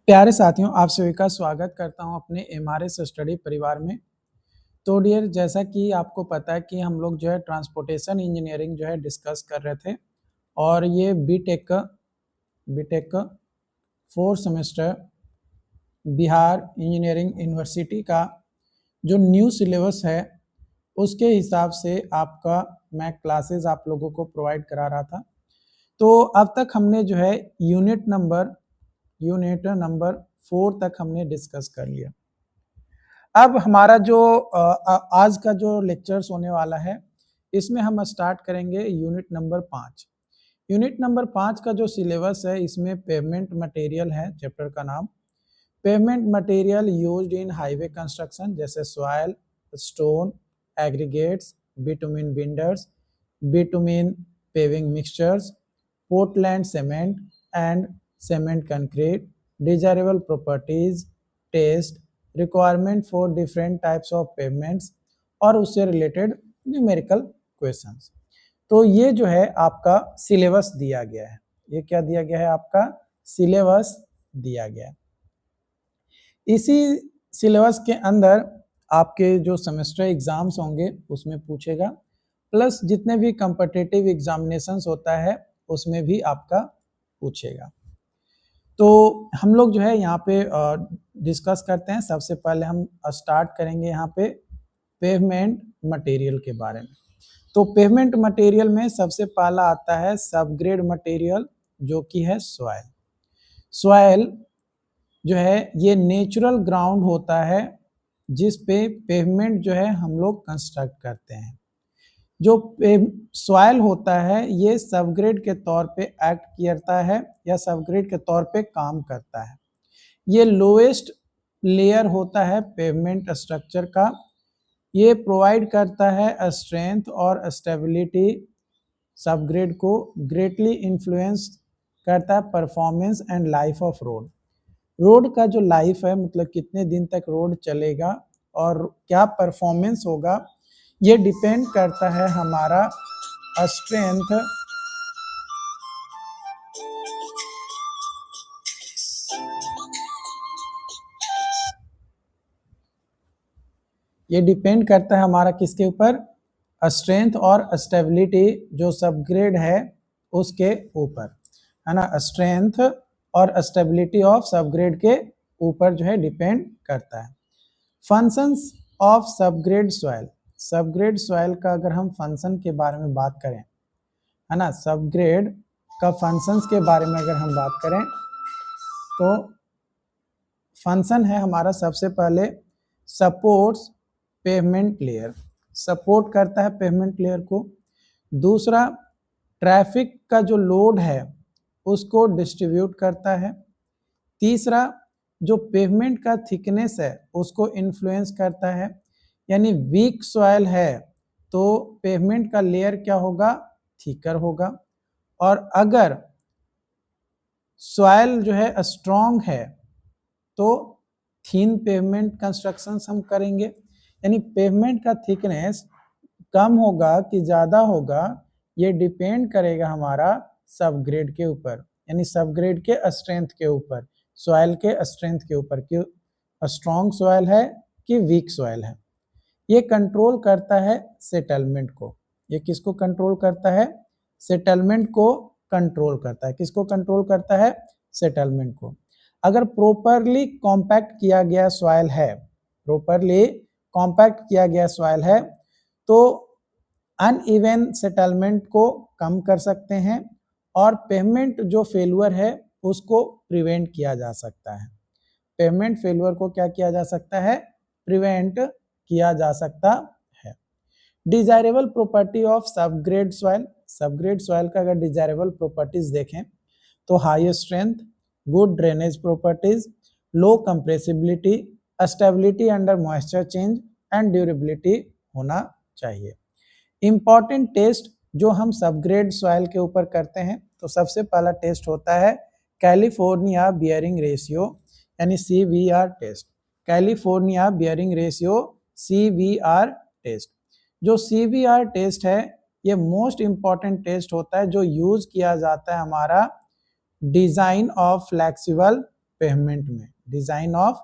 प्यारे साथियों, आप सभी का स्वागत करता हूं अपने एमआरएस स्टडी परिवार में। तो डियर, जैसा कि आपको पता है कि हम लोग जो है ट्रांसपोर्टेशन इंजीनियरिंग जो है डिस्कस कर रहे थे और ये बीटेक का 4th semester Bihar engineering university का जो न्यू सिलेबस है उसके हिसाब से आपका मैं क्लासेस आप लोगों को प्रोवाइड करा रहा था। तो अब तक हमने जो है यूनिट नंबर 4 तक हमने डिस्कस कर लिया। अब हमारा जो आज का जो लेक्चर्स होने वाला है इसमें हम स्टार्ट करेंगे यूनिट नंबर 5। यूनिट नंबर 5 का जो सिलेबस है इसमें पेवमेंट मटेरियल है, चैप्टर का नाम। Pavement material used in highway construction जैसे soil, stone, aggregates, bitumen binders, bitumen paving mixtures, Portland cement and cement concrete, desirable properties, test, requirement for different types of pavements और उससे related numerical questions. तो ये जो है आपका syllabus दिया गया है। ये क्या दिया गया है? आपका सिलेबस दिया गया है। इसी सिलेबस के अंदर आपके जो सेमेस्टर एग्जाम्स होंगे उसमें पूछेगा, प्लस जितने भी कॉम्पिटिटिव एग्जामिनेशंस होता है उसमें भी आपका पूछेगा। तो हम लोग जो है यहाँ पे डिस्कस करते हैं। सबसे पहले हम स्टार्ट करेंगे यहाँ पे पेवमेंट मटेरियल के बारे में। तो पेवमेंट मटेरियल में सबसे पहला आता है सबग्रेड मटेरियल, जो कि है सॉइल। सॉइल जो है ये नेचुरल ग्राउंड होता है जिस पे पेवमेंट जो है हम लोग कंस्ट्रक्ट करते हैं। जो सॉइल होता है ये सबग्रेड के तौर पे एक्ट करता है या सबग्रेड के तौर पे काम करता है। ये लोएस्ट लेयर होता है पेवमेंट स्ट्रक्चर का। ये प्रोवाइड करता है स्ट्रेंथ और स्टेबिलिटी। सबग्रेड को ग्रेटली इन्फ्लुएंस करता है performance and life of road. Road का जो लाइफ है, मतलब कितने दिन तक रोड चलेगा और क्या परफॉर्मेंस होगा, ये डिपेंड करता है हमारा स्ट्रेंथ, ये डिपेंड करता है हमारा किसके ऊपर? स्ट्रेंथ और स्टेबिलिटी जो सबग्रेड है उसके ऊपर, है ना। स्ट्रेंथ और स्टेबिलिटी ऑफ सबग्रेड के ऊपर जो है डिपेंड करता है। Functions of subgrade soil. Subgrade soil का अगर हम फंक्शन के बारे में बात करें, है ना, सबग्रेड का फंक्शंस के बारे में अगर हम बात करें तो फंक्शन है हमारा सबसे पहले सपोर्ट्स पेवमेंट लेयर, सपोर्ट करता है पेवमेंट लेयर को। दूसरा, ट्रैफिक का जो लोड है उसको डिस्ट्रीब्यूट करता है। तीसरा, जो पेवमेंट का थिकनेस है उसको इन्फ्लुएंस करता है। यानी वीक सॉइल है तो पेवमेंट का लेयर क्या होगा? थिकर होगा। और अगर सॉइल जो है स्ट्रॉन्ग है तो थीन पेवमेंट कंस्ट्रक्शंस हम करेंगे। यानी पेवमेंट का थिकनेस कम होगा कि ज़्यादा होगा, ये डिपेंड करेगा हमारा सबग्रेड के ऊपर, यानी सबग्रेड के स्ट्रेंथ के ऊपर, सॉइल के स्ट्रेंथ के ऊपर कि स्ट्रॉन्ग सॉइल है कि वीक सॉइल है। ये कंट्रोल करता है सेटलमेंट को। ये किसको कंट्रोल करता है? सेटलमेंट को कंट्रोल करता है। किसको कंट्रोल करता है? सेटलमेंट को। अगर प्रॉपरली कॉम्पैक्ट किया गया सॉइल है, प्रॉपरली कॉम्पैक्ट किया गया सॉइल है तो अनइवन सेटलमेंट को कम कर सकते हैं और पेवमेंट जो फेल्यूर है उसको प्रिवेंट किया जा सकता है। पेवमेंट फेल्यूर को क्या किया जा सकता है? प्रिवेंट किया जा सकता है। Desirable property of subgrade soil. Subgrade soil का अगर डिजायरेबल प्रॉपर्टीज देखें तो high strength, good drainage properties, low compressibility, stability under moisture change and durability होना चाहिए। इंपॉर्टेंट टेस्ट जो हम सबग्रेड सॉइल के ऊपर करते हैं, तो सबसे पहला टेस्ट होता है कैलिफोर्निया बियरिंग रेशियो, यानी CBR test. California bearing ratio CBR test. जो CBR टेस्ट है ये मोस्ट इंपॉर्टेंट टेस्ट होता है जो यूज किया जाता है हमारा डिजाइन ऑफ फ्लेक्सिबल पेवमेंट में, डिजाइन ऑफ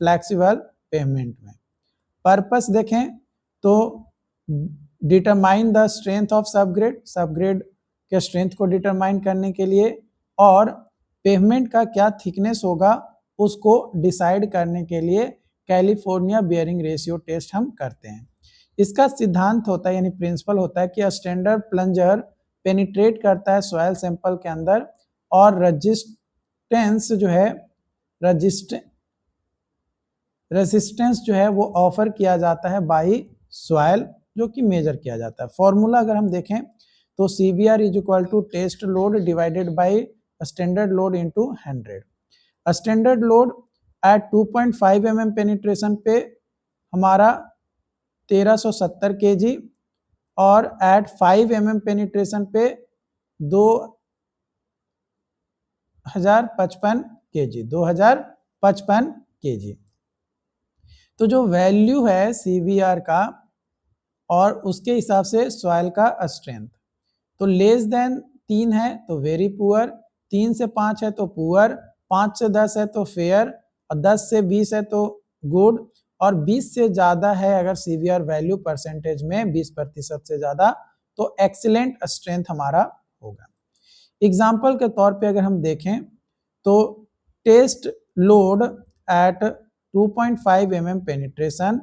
फ्लेक्सिबल पेवमेंट में। पर्पस देखें तो determine the strength of subgrade, subgrade के स्ट्रेंथ को डिटरमाइन करने के लिए, और पेवमेंट का क्या थिकनेस होगा उसको डिसाइड करने के लिए कैलिफोर्निया बियरिंग रेशियो टेस्ट हम करते हैं। इसका सिद्धांत होता है यानी प्रिंसिपल होता है कि स्टैंडर्ड प्लंजर पेनिट्रेट करता है सॉइल सैंपल के अंदर और रेजिस्टेंस जो है वो ऑफर किया जाता है बाई सॉइल, जो कि मेजर किया जाता है। फॉर्मूला अगर हम देखें तो CBR is equal to test load divided by standard load into 100। Standard load at 2.5 mm penetration पे हमारा 1370 kg और एट 5 mm पेनिट्रेशन पे 2055 kg। तो जो वैल्यू है CBR का और उसके हिसाब से सॉइल का स्ट्रेंथ, तो लेस देन 3 है तो वेरी पुअर, 3 से 5 है तो पुअर, 5 से 10 है तो फेयर, और 10 से 20 है तो गुड, और 20 से ज्यादा है अगर CBR वैल्यू परसेंटेज में 20% से ज्यादा तो एक्सीलेंट स्ट्रेंथ हमारा होगा। एग्जाम्पल के तौर पे अगर हम देखें तो test load at 2.5 mm penetration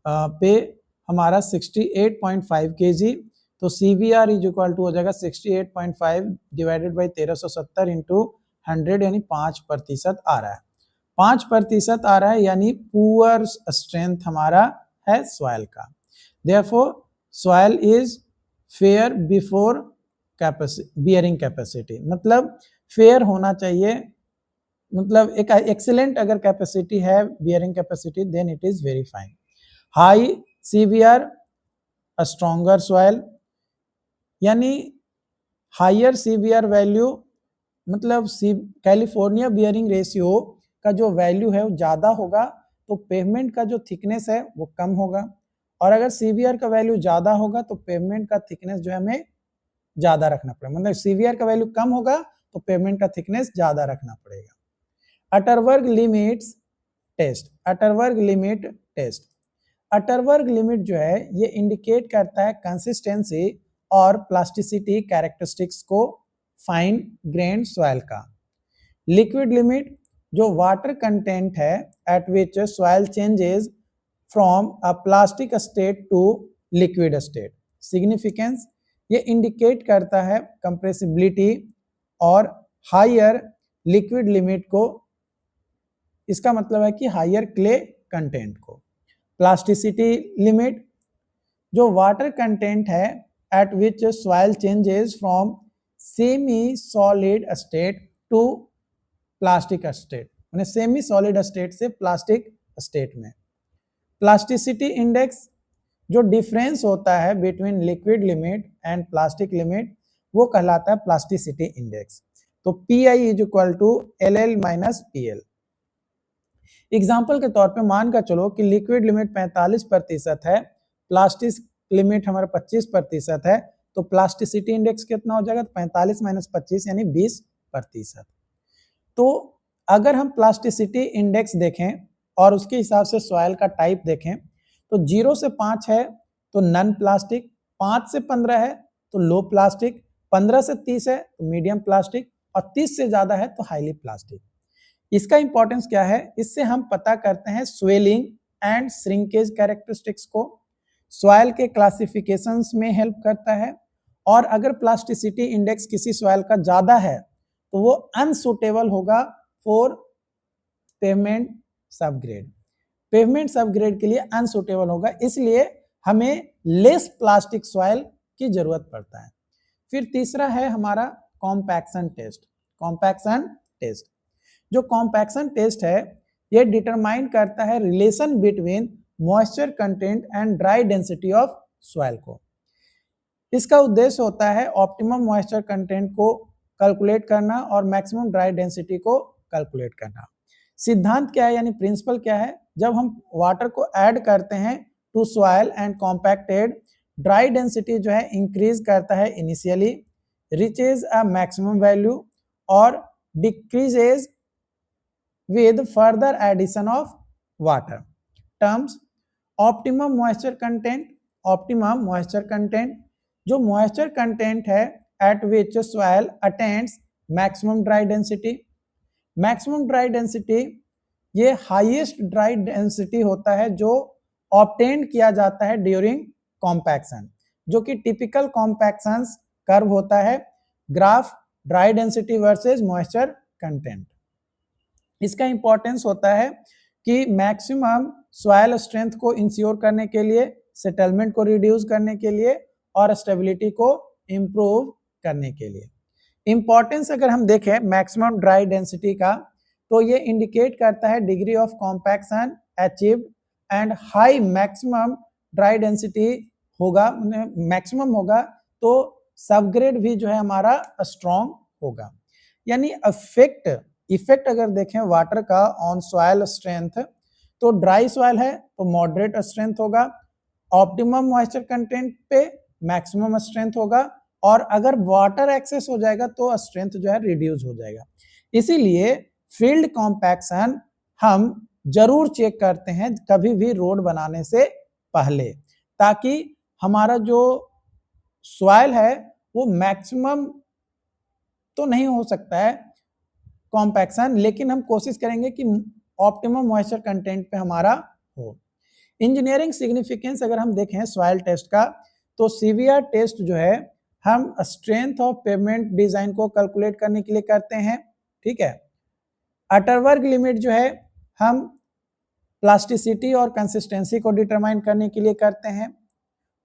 पे हमारा 68.5 kg, तो CBR इज इक्वल टू हो जाएगा 68.5 डिवाइडेड बाई 1370 इंटू 100 यानी 5% आ रहा है। 5% आ रहा है यानी पुअर स्ट्रेंथ हमारा है सॉइल का। Therefore soil is fair before bearing capacity, मतलब फेयर होना चाहिए, मतलब एक एक्सीलेंट अगर कैपेसिटी है bearing capacity then it is very fine. High CBR stronger soil, यानी हायर CBR वैल्यू मतलब कैलिफोर्निया बियरिंग रेशियो का जो वैल्यू है वो ज्यादा होगा तो पेवमेंट का जो थिकनेस है वो कम होगा, और अगर CBR का वैल्यू ज्यादा होगा तो पेवमेंट का थिकनेस जो है हमें ज्यादा रखना पड़ेगा, मतलब CBR का वैल्यू कम होगा तो पेवमेंट का थिकनेस ज्यादा रखना पड़ेगा। Atterberg limits test, Atterberg limit test, Atterberg limit जो है ये इंडिकेट करता है कंसिस्टेंसी और प्लास्टिसिटी कैरेक्टरिस्टिक्स को फाइन ग्रेन सॉइल का। लिक्विड लिमिट जो वाटर कंटेंट है at which soil changes from a plastic state to liquid state. Significance ये इंडिकेट करता है कंप्रेसिबिलिटी और हायर लिक्विड लिमिट को, इसका मतलब है कि हायर क्ले कंटेंट को। प्लास्टिसिटी लिमिट जो वाटर कंटेंट है at which soil changes from semi solid state to plastic state, यानी सेमी सॉलिड स्टेट से प्लास्टिक स्टेट में। प्लास्टिसिटी इंडेक्स जो डिफरेंस होता है between liquid limit and plastic limit वो कहलाता है प्लास्टिसिटी इंडेक्स। तो PI is equal to LL minus PL। Example के तौर पे मान कर चलो कि लिक्विड लिमिट 45% है, प्लास्टिक लिमिट हमारा 25% है, तो प्लास्टिसिटी इंडेक्स कितना हो जाएगा, 45 माइनस 25 यानी 20%। तो अगर हम प्लास्टिसिटी इंडेक्स देखें और उसके हिसाब से सॉइल का टाइप देखें तो 0 से 5 है तो नन प्लास्टिक, 5 से 15 है तो लो प्लास्टिक, 15 से 30 है तो मीडियम प्लास्टिक, और 30 से ज्यादा है तो हाईली प्लास्टिक। इसका इंपॉर्टेंस क्या है, इससे हम पता करते हैं स्वेलिंग एंड श्रिंकेज कैरेक्टरिस्टिक्स को, सॉइल के क्लासिफिकेशंस में हेल्प करता है, और अगर प्लास्टिसिटी इंडेक्स किसी सॉइल का ज्यादा है तो वो अनसुटेबल होगा for pavement subgrade, pavement subgrade के लिए अनसुटेबल होगा, इसलिए हमें लेस प्लास्टिक सॉइल की जरूरत पड़ता है। फिर तीसरा है हमारा कॉम्पैक्शन टेस्ट। कॉम्पैक्शन टेस्ट, जो कॉम्पैक्शन टेस्ट है ये डिटरमाइन करता है relation between moisture content and dry density of soil को। इसका उद्देश्य होता है ऑप्टिमम मॉइस्चर कंटेंट को कैलकुलेट करना और मैक्सिमम ड्राई डेंसिटी को कैलकुलेट करना। सिद्धांत क्या है यानी प्रिंसिपल क्या है, जब हम वाटर को ऐड करते हैं to soil and compacted, dry density जो है इंक्रीज करता है initially, reaches a maximum value और decreases with further addition of water. Terms: optimum moisture content. Optimum moisture content, जो moisture content है at which soil attains maximum dry density. Maximum dry density ये highest dry density होता है जो obtained किया जाता है during compaction, जो कि typical compactions कर्व होता है graph dry density versus moisture content. इसका इंपॉर्टेंस होता है कि मैक्सिमम सॉइल स्ट्रेंथ को इंश्योर करने के लिए, सेटलमेंट को रिड्यूस करने के लिए और स्टेबिलिटी को इंप्रूव करने के लिए। इंपॉर्टेंस अगर हम देखें मैक्सिमम ड्राई डेंसिटी का, तो ये इंडिकेट करता है degree of compaction achieved and high maximum dry density होगा, मैक्सिमम होगा तो सबग्रेड भी जो है हमारा स्ट्रॉन्ग होगा। यानी इफेक्ट अगर देखें वाटर का ऑन सॉइल स्ट्रेंथ, तो ड्राई सॉइल है तो मॉडरेट स्ट्रेंथ होगा, ऑप्टिमम मॉइस्चर कंटेंट पे मैक्सिमम स्ट्रेंथ होगा, और अगर वाटर एक्सेस हो जाएगा तो स्ट्रेंथ जो है रिड्यूस हो जाएगा। इसीलिए फील्ड कॉम्पैक्शन हम जरूर चेक करते हैं कभी भी रोड बनाने से पहले, ताकि हमारा जो सॉइल है वो मैक्सिमम तो नहीं हो सकता है कॉम्पैक्शन, लेकिन हम कोशिश करेंगे कि ऑप्टिमम मॉइस्चर कंटेंट पे हमारा हो। इंजीनियरिंग सिग्निफिकेंस अगर हम देखें सॉइल टेस्ट का, तो सीवीआर टेस्ट जो है हम स्ट्रेंथ ऑफ पेवमेंट डिजाइन को कैलकुलेट करने के लिए करते हैं, ठीक है। अटरवर्ग लिमिट जो है हम प्लास्टिसिटी और कंसिस्टेंसी को डिटरमाइन करने के लिए करते हैं।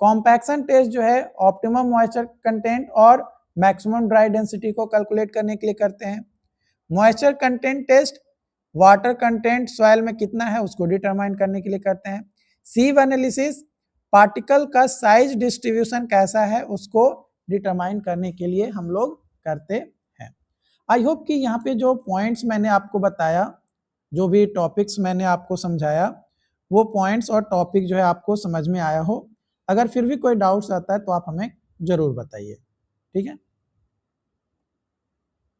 कॉम्पैक्शन टेस्ट जो है ऑप्टिमम मॉइस्चर कंटेंट और मैक्सिमम ड्राई डेंसिटी को कैलकुलेट करने के लिए करते हैं। Moisture content test water content soil में कितना है उसको डिटरमाइन करने के लिए करते हैं। सीव एनालिसिस पार्टिकल का साइज डिस्ट्रीब्यूशन कैसा है उसको डिटरमाइन करने के लिए हम लोग करते हैं। आई होप कि यहाँ पे जो पॉइंट्स मैंने आपको बताया, जो भी टॉपिक्स मैंने आपको समझाया, वो पॉइंट्स और टॉपिक जो है आपको समझ में आया हो। अगर फिर भी कोई डाउट्स आता है तो आप हमें जरूर बताइए, ठीक है।